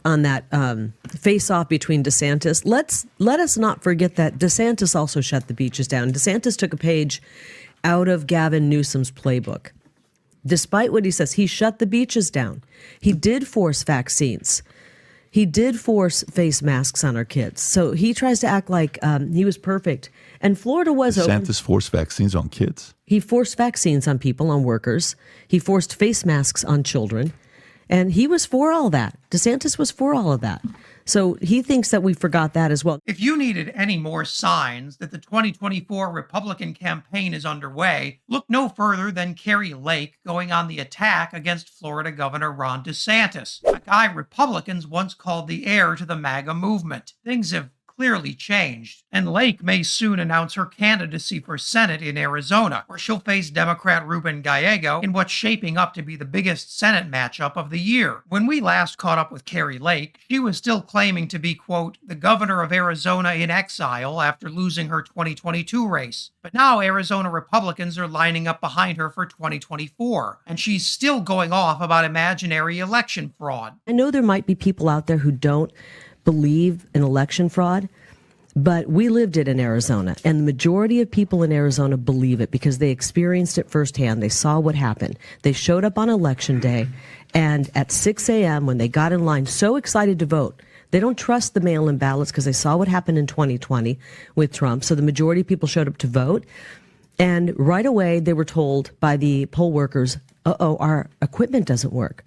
face-off between DeSantis, let us not forget that DeSantis also shut the beaches down. DeSantis took a page out of Gavin Newsom's playbook. Despite what he says, he shut the beaches down. He did force vaccines. He did force face masks on our kids. So he tries to act like he was perfect. And Florida was open. DeSantis forced vaccines on kids? He forced vaccines on people, on workers. He forced face masks on children. And he was for all that. DeSantis was for all of that. So he thinks that we forgot that as well. If you needed any more signs that the 2024 Republican campaign is underway, look no further than Kari Lake going on the attack against Florida Governor Ron DeSantis, a guy Republicans once called the heir to the MAGA movement. Things have clearly changed, and Lake may soon announce her candidacy for Senate in Arizona, where she'll face Democrat Ruben Gallego in what's shaping up to be the biggest Senate matchup of the year. When we last caught up with Kari Lake, she was still claiming to be, quote, the governor of Arizona in exile after losing her 2022 race. But now Arizona Republicans are lining up behind her for 2024, and she's still going off about imaginary election fraud. I know there might be people out there who don't believe in election fraud, but we lived it in Arizona, and the majority of people in Arizona believe it because they experienced it firsthand. They saw what happened. They showed up on election day, and at 6 a.m. when they got in line, so excited to vote. They don't trust the mail-in ballots because they saw what happened in 2020 with Trump, so the majority of people showed up to vote, and right away they were told by the poll workers, our equipment doesn't work.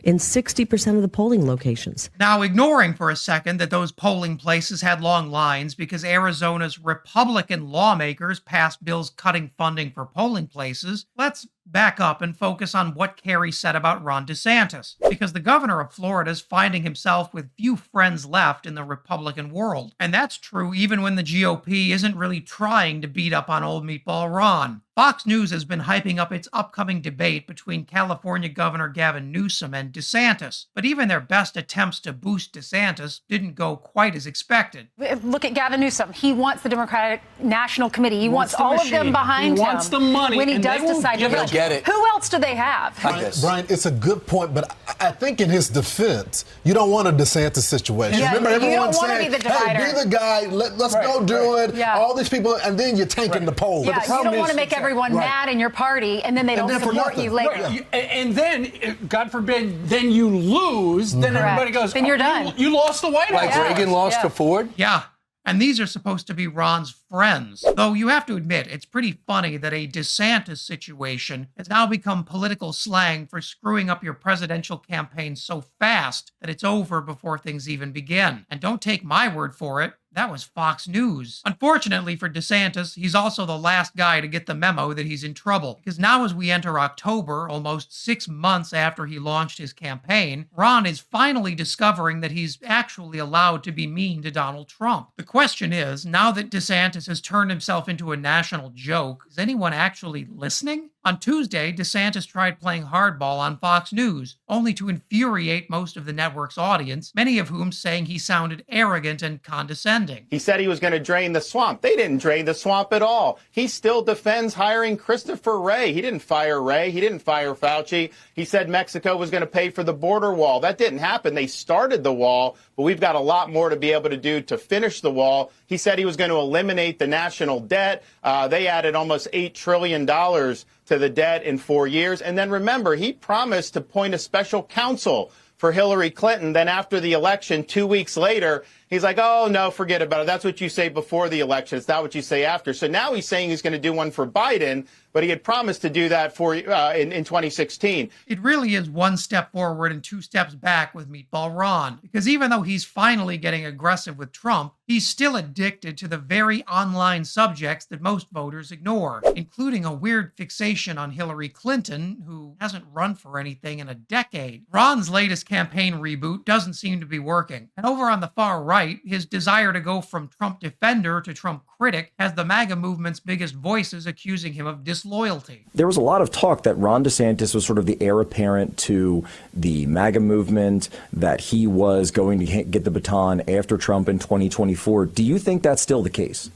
In 60% of the polling locations. Now, ignoring for a second that those polling places had long lines because Arizona's Republican lawmakers passed bills cutting funding for polling places, let's back up and focus on what Kari said about Ron DeSantis, because the governor of Florida is finding himself with few friends left in the Republican world. And that's true even when the GOP isn't really trying to beat up on old meatball Ron. Fox News has been hyping up its upcoming debate between California Governor Gavin Newsom and DeSantis, but even their best attempts to boost DeSantis didn't go quite as expected. Look at Gavin Newsom. He wants the Democratic National Committee. He wants all of them behind him. He wants the money. When he does decide to vote. Get it. Who else do they have? Brian, it's a good point, but I think in his defense, you don't want a DeSantis situation. Yeah, remember everyone saying, be the hey, be the guy, let's go do it, all these people, and then you're tanking the polls. Yeah, you don't want to make everyone mad in your party, and then they don't support you later. Right. And then, God forbid, then you lose, then everybody goes, then you're done. You lost the White House. Like Reagan lost to Ford? Yeah. And these are supposed to be Ron's friends. Though you have to admit, it's pretty funny that a DeSantis situation has now become political slang for screwing up your presidential campaign so fast that it's over before things even begin. And don't take my word for it. That was Fox News. Unfortunately for DeSantis, he's also the last guy to get the memo that he's in trouble. Because now as we enter October, almost 6 months after he launched his campaign, Ron is finally discovering that he's actually allowed to be mean to Donald Trump. The question is, now that DeSantis has turned himself into a national joke, is anyone actually listening? On Tuesday, DeSantis tried playing hardball on Fox News, only to infuriate most of the network's audience, many of whom saying he sounded arrogant and condescending. He said he was going to drain the swamp. They didn't drain the swamp at all. He still defends hiring Christopher Wray. He didn't fire Wray. He didn't fire Fauci. He said Mexico was going to pay for the border wall. That didn't happen. They started the wall, but we've got a lot more to be able to do to finish the wall. He said he was going to eliminate the national debt. They added almost $8 trillion to the debt in 4 years. And then remember, he promised to appoint a special counsel for Hillary Clinton. Then after the election, 2 weeks later, he's like, oh, no, forget about it. That's what you say before the election. It's not what you say after. So now he's saying he's going to do one for Biden, but he had promised to do that for in 2016. It really is one step forward and 2 steps back with Meatball Ron, because even though he's finally getting aggressive with Trump, he's still addicted to the very online subjects that most voters ignore, including a weird fixation on Hillary Clinton, who hasn't run for anything in a decade. Ron's latest campaign reboot doesn't seem to be working. And over on the far right, his desire to go from Trump defender to Trump critic has the MAGA movement's biggest voices accusing him of disloyalty. There was a lot of talk that Ron DeSantis was sort of the heir apparent to the MAGA movement, that he was going to get the baton after Trump in 2024. Do you think that's still the case?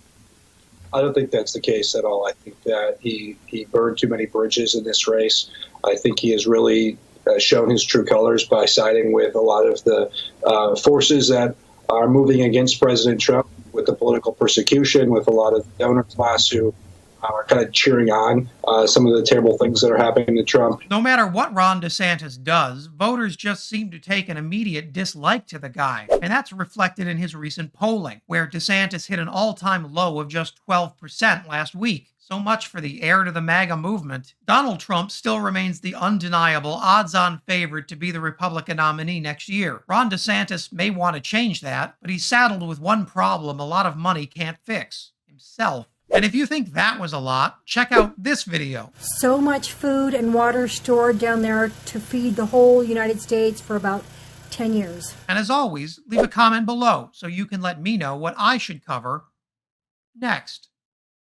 I don't think that's the case at all. I think that he burned too many bridges in this race. I think he has really shown his true colors by siding with a lot of the forces that are moving against President Trump, with the political persecution, with a lot of the donor class who are kind of cheering on some of the terrible things that are happening to Trump. No matter what Ron DeSantis does, voters just seem to take an immediate dislike to the guy. And that's reflected in his recent polling, where DeSantis hit an all-time low of just 12% last week. So much for the heir to the MAGA movement. Donald Trump still remains the undeniable odds-on favorite to be the Republican nominee next year. Ron DeSantis may want to change that, but he's saddled with one problem a lot of money can't fix: himself. And if you think that was a lot, check out this video. So much food and water stored down there to feed the whole United States for about 10 years. And as always, leave a comment below so you can let me know what I should cover next.